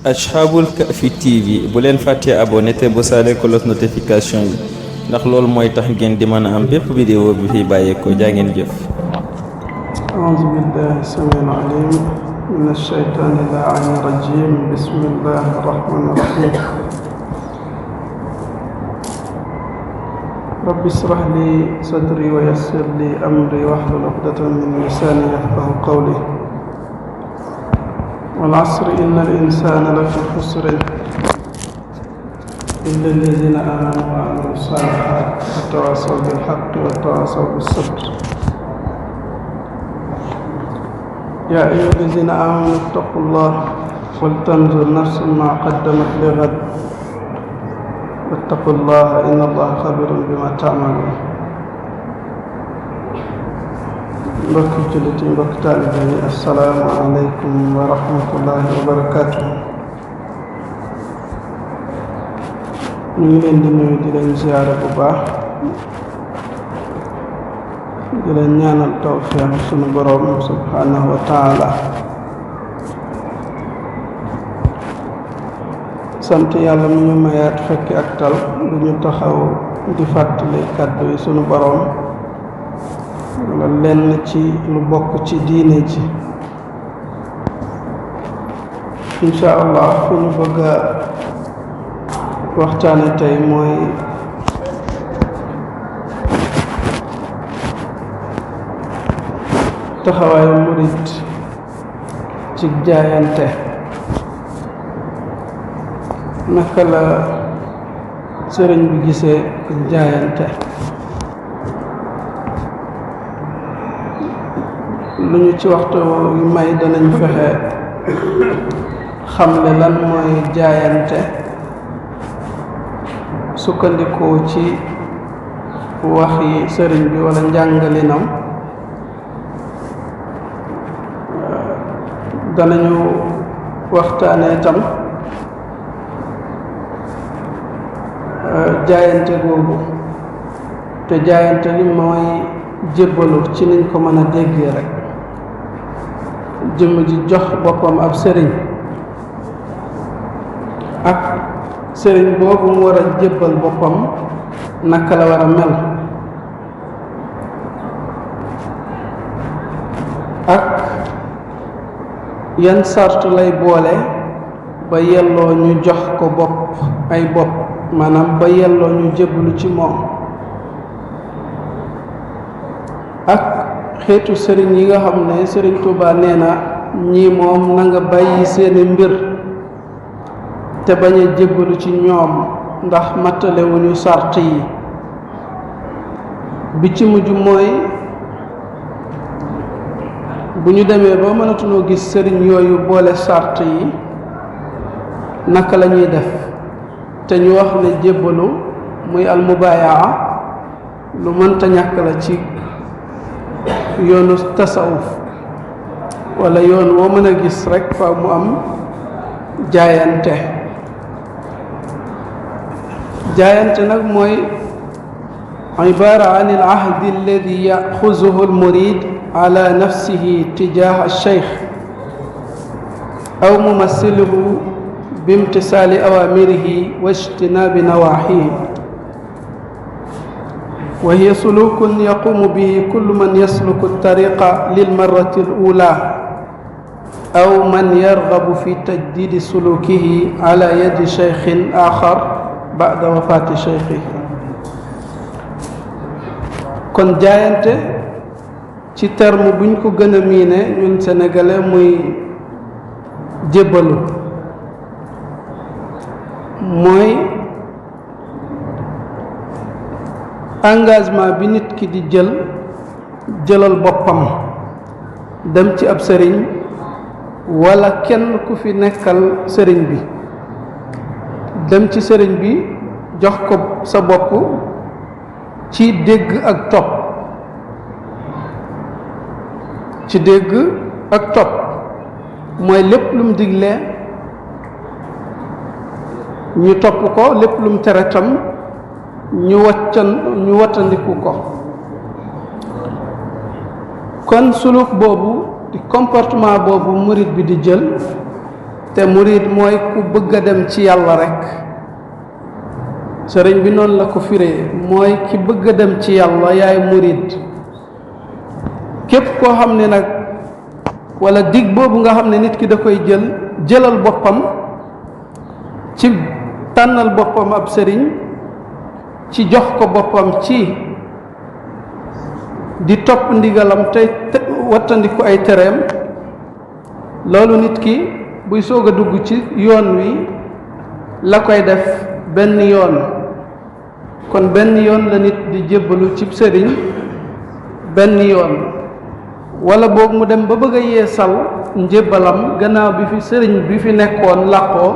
Ashabul Kahfi TV bu leen fàttee abonné te bu saale cloche notification yi ndax loolu mooy tax ngeen di mën a am bépp vidéo bi fi bàyyeekoo jaa ngeen jëf. أعوذ بالله السميع العليم من الشيطان اللعين الرجيم بسم الله الرحمن الرحيم رب اشرح لي صدري ويسر لي أمري واحلل عقدة من لساني يفقهوا قولي والعصر إن الإنسان لفي خسر إلا الذين آمنوا وعملوا الصالحات وتواصوا بالحق وتواصوا بالصبر يا أيها الذين آمنوا اتقوا الله ولتنظر نفس ما قدمت لغد واتقوا الله إن الله خبير بما تعملون mbokki jullit yi mbokki taalibe yi assalaamu aleykum wa rahmatullahi wa barakaatuh. ñu ngi leen di nuyu di leen ziyaare bu baax di leen ñaanal tawfiix sunu boroom subhaanahu wa taala. sant yàlla mu ñu mayaat fekki ak tal lu ñu taxaw di fàttali kàddu yi sunu boroom wala lenn ci lu bokk ci diine ji. insha allah fu ñu bëgg a waxtaane tey mooy taxawaayu murit ci jaayante. naka la sëriñ bi gisee jaayante. lu ñu ci waxtu yu may danañ fexe xamle lan mooy jaayante sukkandikoo ci wax yi sëriñ bi wala njàngalinam. danañu waxtaane tam jaayante googu te jaayante li mooy jébbalu ci niñ ko mën a déggee rek. jëmm ji jox boppam ab sëriñ ak sëriñ boobu mu war a jébbal boppam naka la war a mel ak yan sartu lay boole ba yelloo ñu jox ko bopp ay bopp maanaam ba yelloo ñu jébbalu ci moom ak xeetu sëriñ yi nga xam ne sëriñ Tuubaa nee na ñii moom na nga bàyyi seeni mbir te bañ a jébbalu ci ñoom ndax mattalewuñu sart yi. bi ci mujj mooy bu ñu demee ba mënatunoo gis sëriñ yooyu boole sart yi naka la ñuy def te ñu wax ne jébbalu muy almubaayaa lu mënta ñàkk la ci yoonu tasawuf wala yoon woo mën a gis rekk fa mu am jaayante. jaayante nag mooy ibaara an al ahdi alladi yaxuzuhu al murid ala nafsihi tijaha al cheikh aw mumassiluhu bimtisaali awamirihi wa ijtinaabi nawaahihi wa hiya sulukun yaqumu bihi kullu man yasluku tariqa lilmarrati al-ula aw man yarghabu fi tajdidi sulukihi ala yadi shaykhin axar ba'da wafaati shaykhihi. kon jaayante ci terme buñ ko gën a miine ñun sénégalais muy jébbalu mooy engagement bi nit ki di jëlal boppam dem ci ab sëriñ wala kenn ku fi nekkal sëriñ bi dem ci sëriñ bi jox ko sa bopp ci dégg ak topp ci dégg ak topp mooy lépp lu mu digle ñu topp ko lépp lu mu tere tam ñu wattandiku ko. kon suluk boobu di comportement boobu murit bi di jël te murid mooy ku bëgg a dem ci yàlla rek. sëriñ bi noonu la ko firee mooy ki bëgg a dem ci yàlla yaay murid. képp koo xam ne nag wala dig boobu nga xam ne nit ki da koy jëlal boppam ci tànnal boppam ab sëriñ, ci jox ko boppam ci di topp ndigalam tey wattandiku ay tereem, loolu nit ki buy soog a dugg ci yoon wi la koy def benn yoon. kon benn yoon la nit di jébbalu ci sëriñ, benn yoon, wala boog mu dem ba bëgg a yeesal njébbalam gannaaw bi fi sëriñ bi fi nekkoon làqoo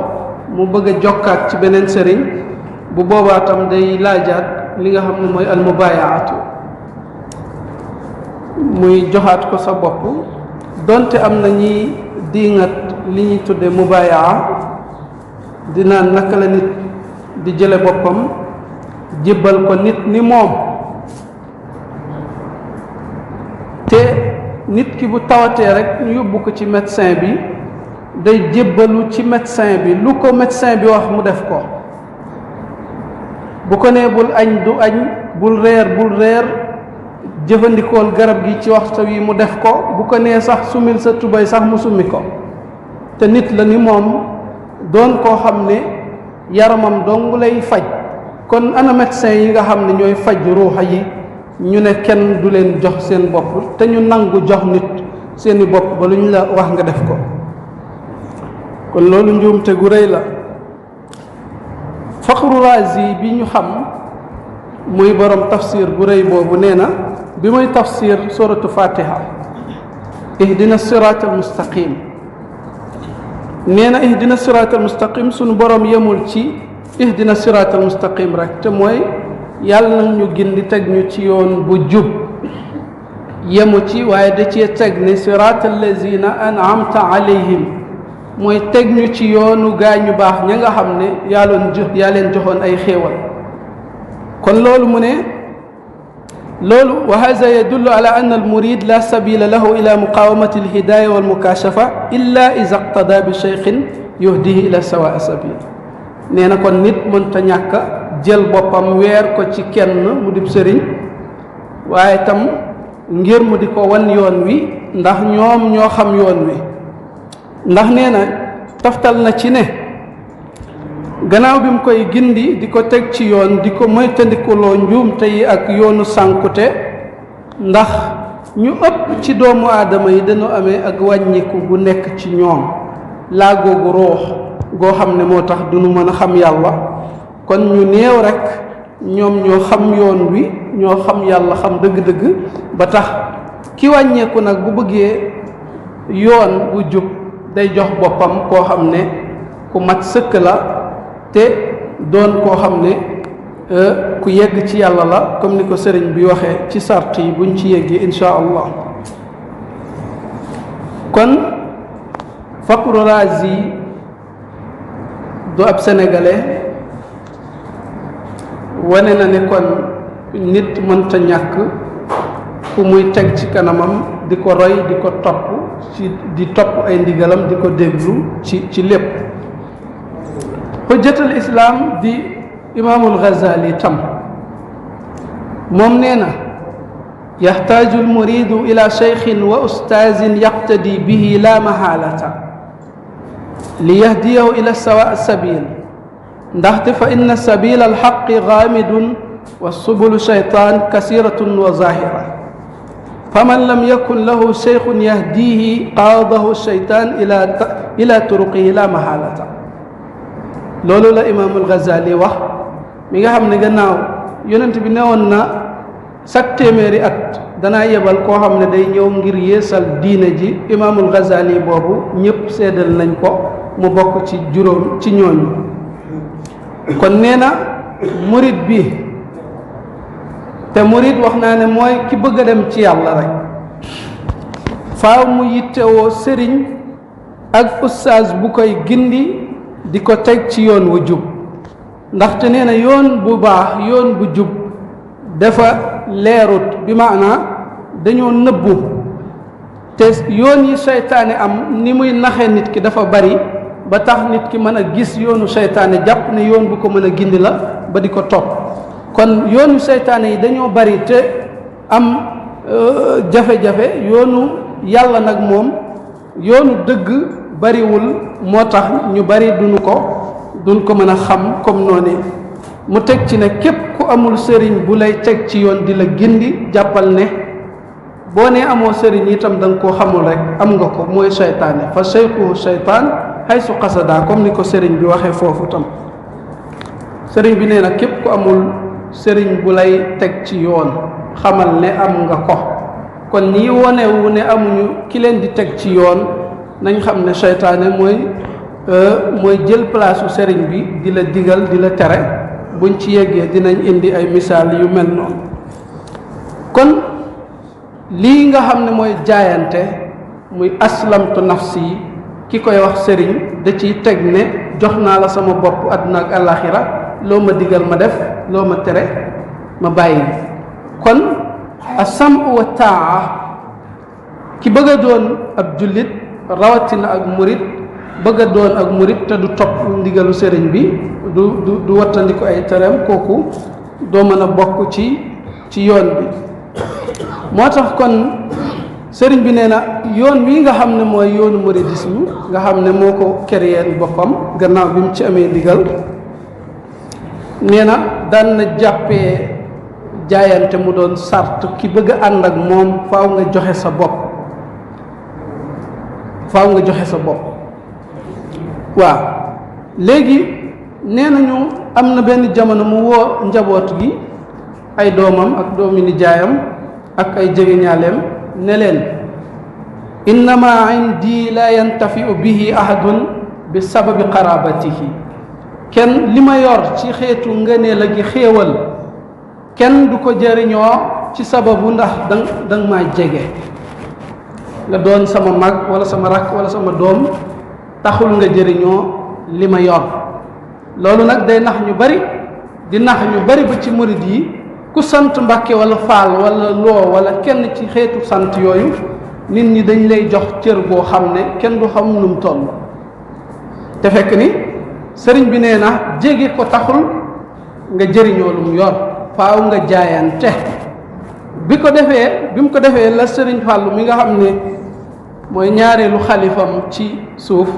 mu bëgg a jokkaat ci beneen sëriñ. bu boobaa tam day laajaat li nga xam ne mooy almubaayaatu, muy joxaat ko sa bopp. donte am na ñi diingat li ñuy tudde mubaayaa, dinaan naka la nit di jële boppam jébbal ko nit ni moom. te nit ki bu tawatee rek ñu yóbbu ko ci médecin bi, day jébbalu ci médecin bi, lu ko médecin bi wax mu def ko. bu ko nee bul añ du añ, bul reer jëfandikool garab gi ci waxtu wi mu def ko. bu ko nee sax sumil sa tubay sax mu summi ko. te nit la ni moom, doon koo xam ne yaramam dong lay faj. kon ana médecin yi nga xam ne ñooy faj ruuxa yi, ñu ne kenn du leen jox seen bopp, te ñu nangu jox nit seeni bopp ba lu ñu la wax nga def ko. kon loolu njuumte gu rëy la. Faxru Raazi bi ñu xam muy borom tafsir bu rëy boobu nee na bi muy tafsir suratu Fatiha, ihdina siraatal mustaqim, nee na ihdina siraatal mustaqim sunu borom yemul ci ihdina siraatal mustaqim rek, te mooy yàlla na ñu gindi teg ñu ci yoon bu jub. yemu ci waaye da cee teg ne siraatal lazina an'amta alayhim, mooy teg ñu ci yoonu gaa ñu baax ña nga xam ne yaa leen joxoon ay xéewal. kon loolu mu ne loolu wa haza yadullu ala anna al murid la sabila lahu ila muqawamati al hidaya wal mukashafa illa iza iqtada bi shaykhin yuhdihi ila sawa sabil. nee na kon nit mënta ñàkk jël boppam weer ko ci kenn mu dib sëriñ, waaye tam ngir mu di ko wan yoon wi, ndax ñoom ñoo xam yoon wi. ndax nee na taftal na ci ne gannaaw bi mu koy gindi di ko teg ci yoon, di ko moytandikuloo njuumte yi ak yoonu sànkute, ndax ñu ëpp ci doomu aadama yi dañoo amee ak wàññiku gu nekk ci ñoom, laa googu ruux goo xam ne moo tax duñu mën a xam yàlla. kon ñu néew rek ñoom ñoo xam yoon wi, ñoo xam yàlla xam dëgg-dëgg, ba tax ki wàññeeku nag bu bëggee yoon bu jub day jox boppam koo xam ne ku mat sëkk la, te doon koo xam ne ku yegg ci yàlla la, comme ni ko sëriñ bi waxee ci sart yi buñ ci yeggee insha allah. kon Faxru Raazi du ab sénégalais, wane na ne kon nit mënta ñàkk ku muy teg ci kanamam di ko roy, di ko topp ci di topp ay ndigalam, di ko déglu ci lépp. Hujjatul Islam di Imaamul Ghazali tam moom nee na yaxtaaju almuridu ila cheikhin wa ustaazin yaqtadi bihi la mahalata li yahdiyahu ila sawa sabil, ndaxte fa inna sabila alxaqi gaamidun wa subulu shaytaan kasiratun wa zahira, faman lam yakun lahu cheikhun yahdihi qaadahu shaytaan ila turuqihi la mahalata. loolu la Imaamul Ghazali wax, mi nga xam ne gannaaw yonent bi newoon na chaque téeméeri at danaa yebal koo xam ne day ñëw ngir yeesal diine ji. Imaamul Ghazali boobu ñëpp seedal nañ ko mu bokk ci juróom ci ñooñu. kon nee na murid bi, te murid wax naa ne mooy ki bëgg a dem ci yàlla rek, faaw mu yittewoo sëriñ ak ustaaz bu koy gindi di ko teg ci yoon wu jub. ndaxte nee na yoon bu baax, yoon bu jub dafa leerut, bi maanaa dañoo nëbbu, te yoon yi seytaane am ni muy naxe nit ki dafa bari, ba tax nit ki mën a gis yoonu seytaane jàpp ne yoon bu ko mën a gindi la ba di ko topp. kon yoonu seytaane yi dañoo bari te am jafe-jafe. yoonu yàlla nag moom yoonu dëgg bariwul, moo tax ñu bari duñ ko mën a xam comme noonu. mu teg ci ne képp ku amul sëriñ bu lay teg ci yoon di la gindi, jàppal ne boo nee amoo sëriñ itam da nga koo xamul rek, am nga ko, mooy seytaane. fa seyxuhu seytaan haysu qasada, comme ni ko sëriñ bi waxee foofu tam. sëriñ bi nee na képp ku amul sëriñ bu lay teg ci yoon, xamal ne am nga ko. kon ñi wonewu ne amuñu ki leen di teg ci yoon, nañ xam ne seytaane mooy jël palaasu sëriñ bi di la digal di la tere. buñ ci yeggee dinañ indi ay misaal yu mel noonu. kon lii nga xam ne mooy jaayante, muy aslamtu nafsi, ki koy wax sëriñ da ciy teg ne jox naa la sama bopp àdduna ak àllaaxira, loo ma digal ma def, loo ma tere ma bàyyi. kon as-sam'u wa taa, ki bëgg a doon ab jullit rawatina ak murit, bëgg a doon ak murit te du topp ndigalu sëriñ bi, du wattandiku ay tereem, kooku doo mën a bokk ci yoon bi. moo tax kon sëriñ bi nee na yoon wi nga xam ne mooy yoonu muridisme, nga xam ne moo ko créer boppam gannaaw bi mu ci amee ndigal, nee na daan na jàppee jaayante mu doon sart. ki bëgg a ànd ak moom faaw nga joxe sa bopp, waaw. léegi nee nañu am na benn jamono mu woo njaboot gi, ay doomam ak doomi nijaayam ak ay jegeñaaleem, ne leen innama indi la yantafiu bihi ahadun bi sababi qarabatihi. kenn li ma yor ci xeetu ngëneel a gi xéewal, kenn du ko jëriñoo ci sababu ndax danga maa jege. nga doon sama mag wala sama rakk wala sama doom taxul nga jëriñoo li ma yor. loolu nag day nax ñu bari, di nax ñu bari ba ci murid yi. ku sant Mbàkke wala Faal wala Loo wala kenn ci xeetu sant yooyu, nit ñi dañ lay jox cër boo xam ne kenn du xam nu mu toll. te fekk ni sëriñ bi nee na jege ko taxul nga jëriñoo lu mu yor, faaw nga jaayante. bi mu ko defee la sëriñ Fàllu mi nga xam ne mooy ñaareelu xalifam ci suuf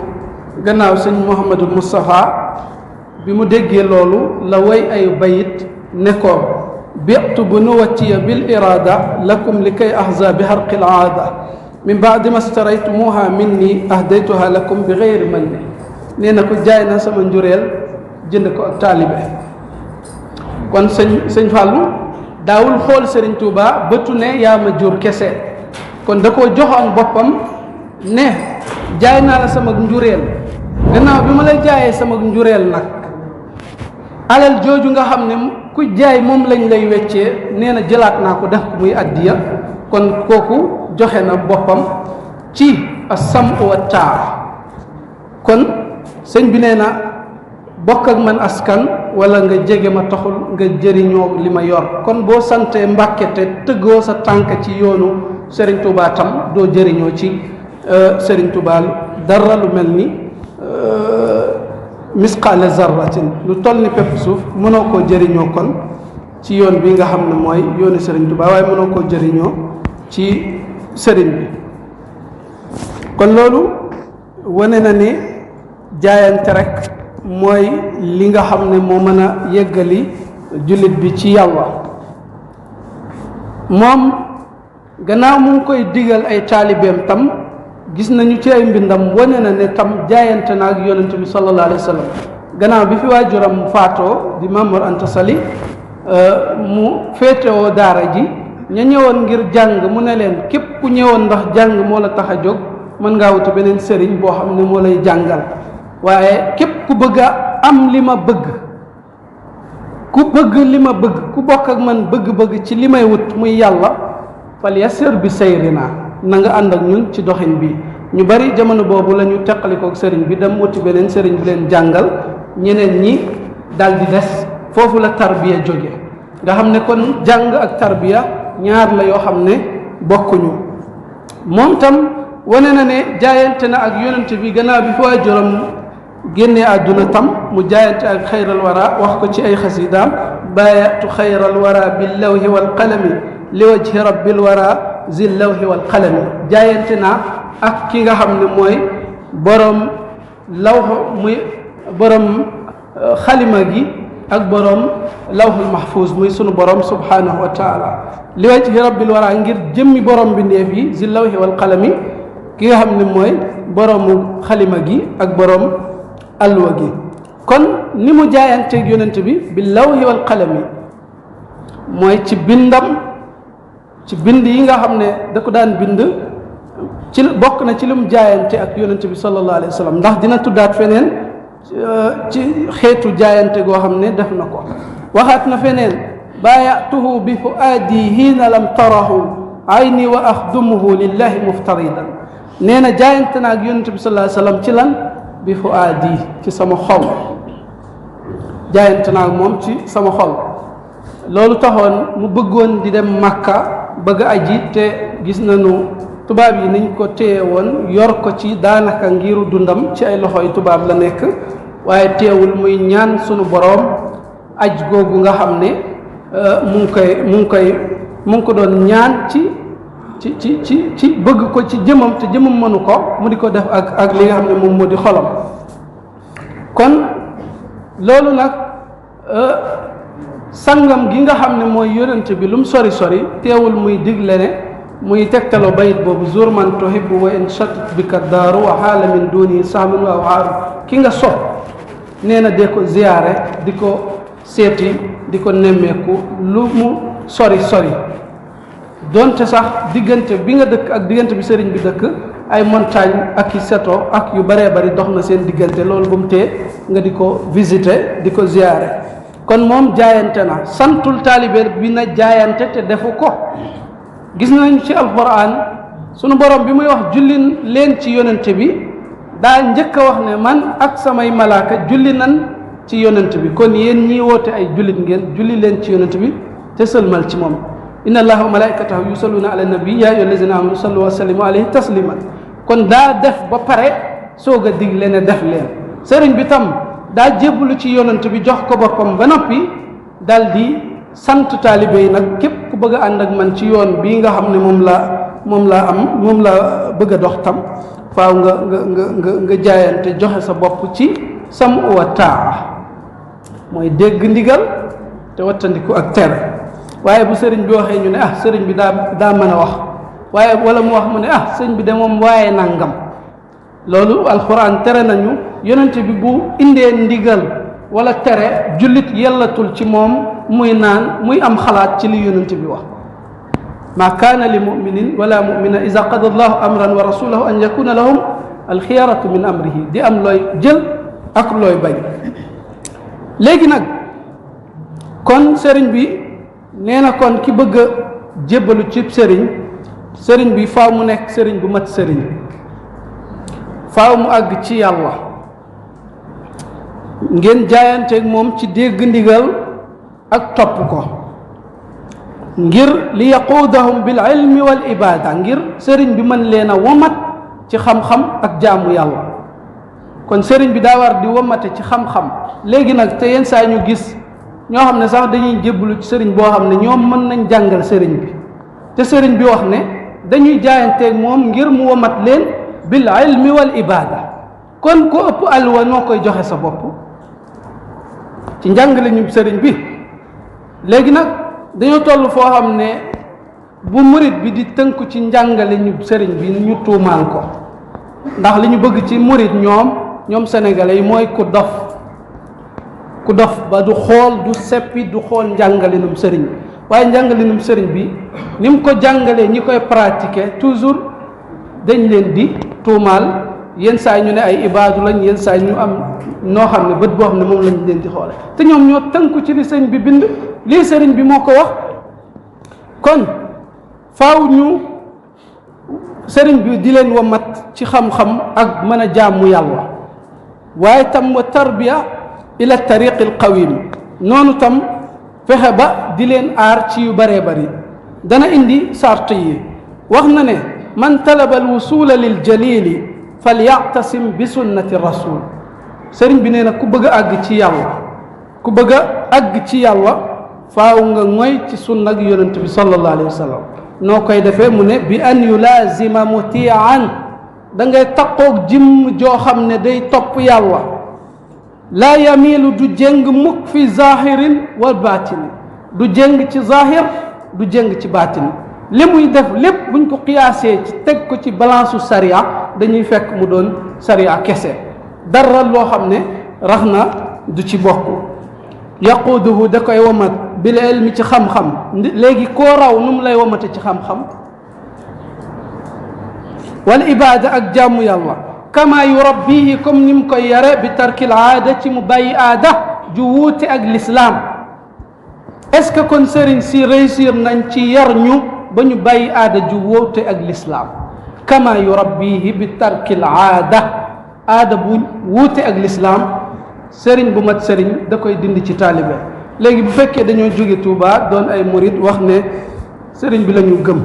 gannaaw sëñ Mouhamadou Moustapha, bi mu déggee loolu la way ay bayit ne ko bi'tu bunuwatiya bil irada lakum li kay ahza bi harqil aada min baadi ma staraytumuha minni ahdaytuha lakum bi gayri manni. nee na ko jaay na sama njureel jënd ko ak taalibe. kon sëñ Fàllu daawul xool sëriñ Tuuba bëtu ne yaa ma jur kese, kon da koo joxoon boppam ne jaay naa la sama njureel. gannaaw bi ma lay jaayee sama njureel nag, alal jooju nga xam ne ku jaay moom lañ lay weccee, nee na jëlaat naa ko def ko muy addiya. kon kooku joxe na boppam ci as-sam'u wa taa. kon sëñ bi nee na bokk ak man askan wala nga jege ma taxul nga jëriñoo li ma yor. kon boo santee Mbàkke te tëggoo sa tànk ci yoonu Serigne Touba tam doo jëriñoo ci Serigne Touba dara lu mel ni misqaale zarratin, lu toll ni pepp suuf mënoo koo jëriñoo kon ci yoon bi nga xam ne mooy yoonu Serigne Touba, waaye mënoo koo jëriñoo ci sëriñ bi. kon loolu wane na ne jaayante rek mooy li nga xam ne moo mën a yeggali jullit bi ci yàlla. moom gannaaw mu ngi koy digal ay taalibeem tam, gis nañu ci ay mbindam wane na ne tam jaayante na ak yonent bi sallallahu alayhi wa sallam. gannaaw bi fi waajuram faatoo di Maam Mor Anta Sali, mu féetewoo daara ji, ña ñëwoon ngir jàng mu ne leen képp ku ñëwoon ndax jàng moo la tax a jóg, mën ngaa wuti beneen sëriñ boo xam ne moo lay jàngal. waaye képp ku bëgg a am li ma bëgg, ku bëgg li ma bëgg, ku bokk ak man bëgg-bëgg ci li may wut muy yàlla, fal yasir bi sayrina, na nga ànd ak ñun ci doxin bi. ñu bari jamono boobu la ñu teqalikook sëriñ bi dem wuti beneen sëriñ bi leen jàngal, ñeneen ñi dal di des. foofu la tarbiya jóge, nga xam ne kon jàng ak tarbiya ñaar la yoo xam ne bokkuñu. moom tam wane na ne jaayante na ak yonent bi gannaaw bi fi waajuram génnee àdduna tam mu jaayante ak xayral wara wax ko ci ay xasidaam baayatu xayral wara bil lawhi wal qalami li wajhi rabbil wara zil lawhi wal qalami jaayante naa ak ki nga xam ne mooy borom lawh muy borom xalima gi ak borom lawhul mahfuz muy sunu borom subhanahu wa taala li wajhi rabbil wara ngir jëmmi borom bindeef yi zil lawhi wal qalami ki nga xam ne mooy boroomu xalima gi ak borom alwa gi kon ni mu jaayanteeg yonent bi bil lawhi wal qalami mooy ci bindam ci bind yi nga xam ne da ko daan bind ci bokk na ci li mu jaayante ak yonent bi sallallahu alayhi wa sallam ndax dina tuddaat feneen ci xeetu jaayante goo xam ne def na ko waxaat na feneen baayatuhu bi fuaadi hiina lam tarahu ayni wa axdumuhu lillahi muftaridan nee na jaayante na ak yonent bi sallallahu alayhi wa sallam ci lan bi fuaadi ci sama xol jaayante na ak moom ci sama xol loolu taxoon mu bëggoon di dem Makka bëgg aji te gis nañu tubaab yi niñ ko téye woon yor ko ci daanaka ngiru dundam ci ay loxoy tubaab la nekk waaye teewul muy ñaan sunu boroom aj googu nga xam ne mu ngi ko doon ñaan ci bëgg ko ci jëmam te jëmam mënu ko mu di ko def ak li nga xam ne moom moo di xolam kon loolu nag sangam gi nga xam ne mooy yonent bi lu mu sori sori teewul muy digle ne muy tegtaloo bayit boobu zur man tuhibbu wa in shatat bika daaru wa xaala min duni sahmin wa waaru ki nga sopp nee na dee ko ziyaare di ko seeti di ko nemmeeku lu mu sori sori donte sax diggante bi nga dëkk ak diggante bi sëriñ bi dëkk ay montagne ak i seto ak yu baree bari dox na seen diggante loolu bu mu tee nga di ko visiter di ko ziyaare kon moom jaayante na santul taalibe bi na jaayante te defu ko gis nañ ci alquran sunu borom bi muy wax julli leen ci yonent bi daa njëkk a wax ne man ak samay malaaka julli nan ci yonent bi kon yéen ñii woote ay jullit ngeen julli leen ci yonent bi te sëlmal ci moom inna allaha wa malaikatahu yusalluna ala nabi ya ayyuha allazina amanu sallu wa sallimu alayhi tasliman kon daa def ba pare soog a digle ne def leen sëriñ bi tam daa jébbalu ci yonent bi jox ko boppam ba noppi dal di sant taalibe yi nag képp ku bëgg a ànd ak man ci yoon bii nga xam ne moom la bëgg a dox tam faaw nga jaayante joxe sa bopp ci sam wa taa mooy dégg ndigal te wattandiku ak tere waaye bu sëriñ bi waxee ñu ne sëriñ bi daa mën a wax waaye wala mu wax mu ne sëriñ bi de moom waaye nangam loolu alxuraan tere nañu yonent bi bu indee ndigal wala tere jullit yellatul ci moom muy am xalaat ci li yonent bi wax ma kaana li muminin wala mumina ida qada allahu amran wa rasulahu an yakuna lahum alxiyaratu min amrihi di am looy jël ak looy bañ léegi nag kon sëriñ bi nee na kon ki bëgg a jébbalu ci sëriñ bi faaw mu nekk sëriñ bu mat sëriñ faaw mu àgg ci yàlla ngeen jaayanteeg moom ci dégg ndigal ak topp ko ngir li yaquudahum bil ilmi wal ibada ngir sëriñ bi mën leen a womat ci xam-xam ak jaamu yàlla kon sëriñ bi daa war di womate ci xam-xam léegi nag te yenn saa ñu gis ñoo xam ne sax dañuy jébbalu ci sëriñ boo xam ne ñoom mën nañ jàngal sëriñ bi te sëriñ bi wax ne dañuy jaayanteeg moom ngir mu womat leen bil ilmi wal ibada kon ko ëpp alwa noo koy joxe sa bopp ci njàngale ñu sëriñ bi léegi nag dañoo toll foo xam ne bu murit bi di tënku ci njàngale ñu sëriñ bi ñu tuumaal ko ndax li ñu bëgg ci murit ñoom sénégalais yi mooy ku dof ba du xool du seppi du xool njàngalinum sëriñ bi waaye njàngalinum sëriñ bi ni mu ko jàngalee ñi koy pratiquer toujours dañ leen di tuumaal yenn saa ñu ne ay ibaadu lañ yenn saa ñu am noo xam ne bët boo xam ne moom lañ leen di xoole te ñoom ñoo tënku ci li sëriñ bi bind lii sëriñ bi moo ko wax kon faaw ñu sëriñ bi di leen wamat ci xam-xam ak mën a jaamu yàlla waaye tam wa tarbiya ila tariqi al qawim noonu tam fexe ba di leen aar ci yu bëree bëri dana indi sart yi wax na ne man talaba al wusula lil jalili falyactasim bi sunnati rasul sëriñ bi nee na ku bëgg a àgg ci yàlla ku bëgg a àgg ci yàlla faaw nga ngoy ci sunna ak yonent bi sallallahu alayhi wa sallam noo koy defee mu ne bi an yulaazima mutian da ngay taqoog jëmm joo xam ne day topp yàlla laa yamiilu du jéng mukk fi zahirin wal baatini du jéng ci zahir du jéng ci baatin li muy def lépp buñ ko qiyaasee ci teg ko ci balance u sariya dañuy fekk mu doon sariya kese dara loo xam ne rax na du ci bokk yaquuduhu da koy womat bil ilmi ci xam-xam léegi koo raw nu mu lay womate ci xam-xam wal ibaada ak jaamu yàlla kama yurabbihi comme ni mu koy yare bi tarkil aada ci mu bàyyi aada ju wuute ak l'islam est-ce que kon sëriñ si réussir nañ ci yar ñu ba ñu bàyyi aada ju wuute ak l'islam kama yurabbihi bi tarkil aada bu wuute ak l'islam sëriñ bu mat sëriñ da koy dindi ci taalibe léegi bu fekkee dañoo jóge Touba doon ay murid wax ne sëriñ bi la ñu gëm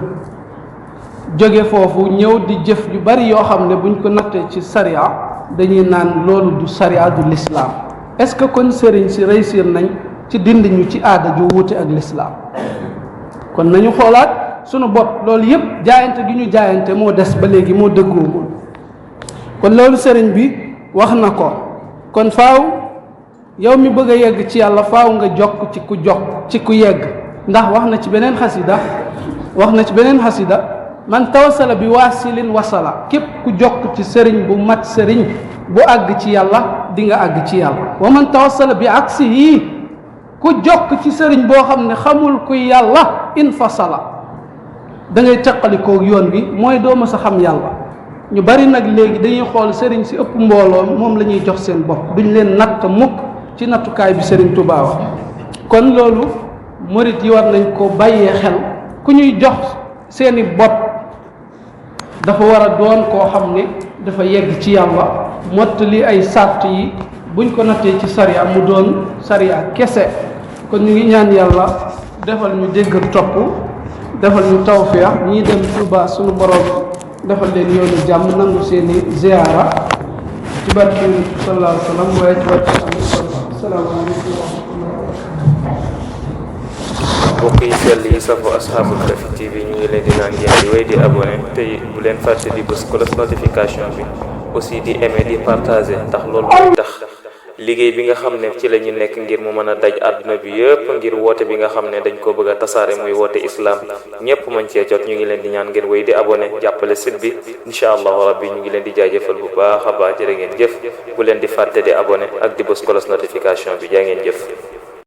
jóge foofu ñëw di jëf yu bari yoo xam ne buñ ko nattee ci sariya dañuy naan loolu du sariya du l'islam est-ce que kon sëriñ si réussir nañ ci dindi ñu ci aada ju wuute ak l'islam kon nañu xoolaat sunu bopp loolu yépp jaayante gi ñu jaayante moo des ba léegi moo dëggoogul kon loolu sëriñ bi wax na ko kon faaw yow mi bëgg a yegg ci yàlla faaw nga jokk ci ku yegg ndax wax na ci beneen xasida man tawassala bi waasilin wasala képp ku jokk ci sëriñ bu mat sëriñ bu àgg ci yàlla di nga àgg ci yàlla wa man tawassala bi aksihi ku jokk ci sëriñ boo xam ne xamul kuy yàlla infasala da ngay teqalikoo yoon bi mooy doo ma sa xam yàlla ñu bari nag léegi dañuy xool sëriñ si ëpp mbooloo moom la ñuy jox seen bopp duñ leen natt mukk ci nattukaay bi sëriñ Tuubaa wax kon loolu murit yi war nañ ko bàyyee xel ku ñuy jox seeni bopp dafa war a doon koo xam ne dafa yegg ci yàlla mottali ay sart yi buñ ko nattee ci sariya mu doon sariya kese kon ñu ngi ñaan yàlla defal ñu dégg ak topp defal ñu tawfiix ñii dem Tuubaa suñu borom defal leen yoonu jàmm nangu seeni ziyaara ci barke Yonent bi sallallahu alayhi wa sallam waaye ci barke asalaamaaleykum wa rahmatulah. mbokk yi sell yi safo Ashabul Kahfi TV ñu ngi leen di naan ngeen di wéy di abonné te bu leen fàtte di bës cloche notification bi aussi di aimer di partager ndax loolu mooy tax liggéey bi nga xam ne ci la ñu nekk ngir mu mën a daj àdduna bi yëpp ngir woote bi nga xam ne dañ ko bëgg a tasaare muy woote islam ñëpp mën cee jot ñu ngi leen di ñaan ngeen wéy di abonné jàppale site bi incha allahu rabbi ñu ngi leen di jaajëfal bu baax a baax jërë ngeen jëf bu leen di fàtte di abonné ak di bës cloche notification bi jaa ngeen jëf